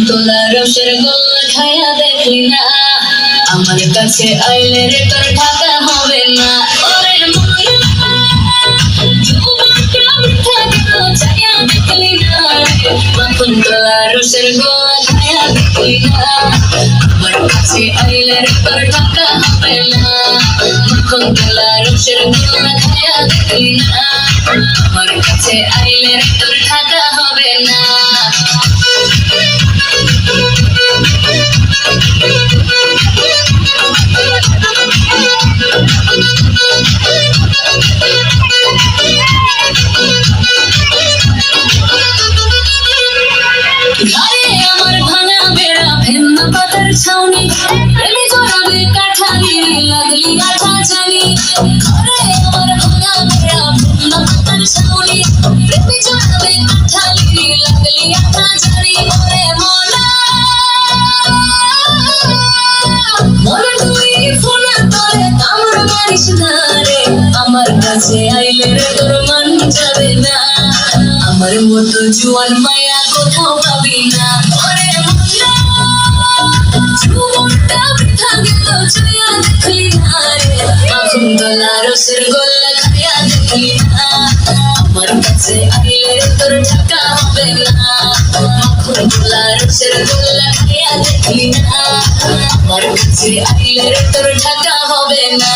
তোলা রসের গোল্লা খায়া দেখলি না, আমার কাছে আইলে রে তোর ঢাকা হবে না। ওরে মনা যৌবনটা মিঠা গেল ছায়া দেখলি না, মাখন তোলা রসের গোল্লা খায়া দেখলি না, আমার কাছে আইলে রে তোর ঢাকা হবে না। মাখন তোলা রসের গোল্লা খায়া দেখলি না, আমার কাছে আইলে রে তোর ঢাকা হবে না। আমার ভাঙা বেড়া ভেন্না পাতার ছাউনি, প্রেমে জড়াবে কাঠালি লাগলি কাঠা জানি। ঘরে আমার ভাঙা বেড়া ভেন্না পাতার ছাউনি, প্রেমে জড়াবে কাঠালি লাগলি কাঠা জানি। ওরে মনা মনে তুই ফোনা তোরে কামড় মারিস না রে, আমার কাছে আইলে রে তোর মন যাবে না, আমার মতো জুয়ান মায়া কোথাও পাবি না। ওরে মনা যৌবনটা বৃথা গেল ছায়া দেখলি না রে, মাখন তোলা রসের গোল্লা খায়া দেখলি না, আমার কাছে আইলে রে তোর ঢাকা হবে না। মাখন তোলা রসের গোল্লা খায়া দেখলি না, আমার কাছে আইলে রে তোর ঢাকা হবে না।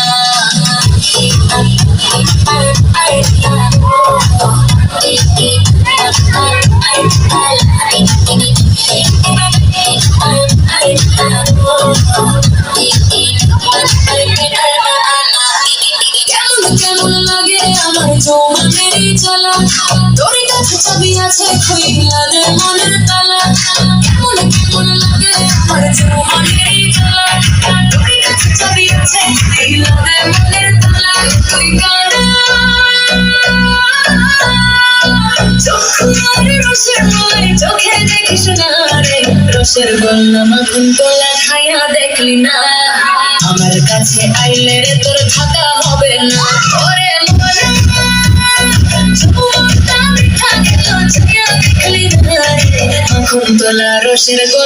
কেমন লাগে আমার যৌবনের জ্বালা, তোর কাছে ছবি আছে খুইলা দে মনের তালা। কেমন কেমন লাগে আমার যৌবনের জ্বালা, তোর কাছে ছবি আছে খুইলা দে মনের তালা। তুই কানা রসের ময় চোখে দেখিস না রে, রসের গোল্লা মাখন তোলা খায়া দেখলি না, আমার কাছে আইলে রে তোর থাকা হবে না। ওরে মনা যৌবনটা মিঠা গেল ছায়া দেখলি না রে, মাখন তোলা রসের গোল্লা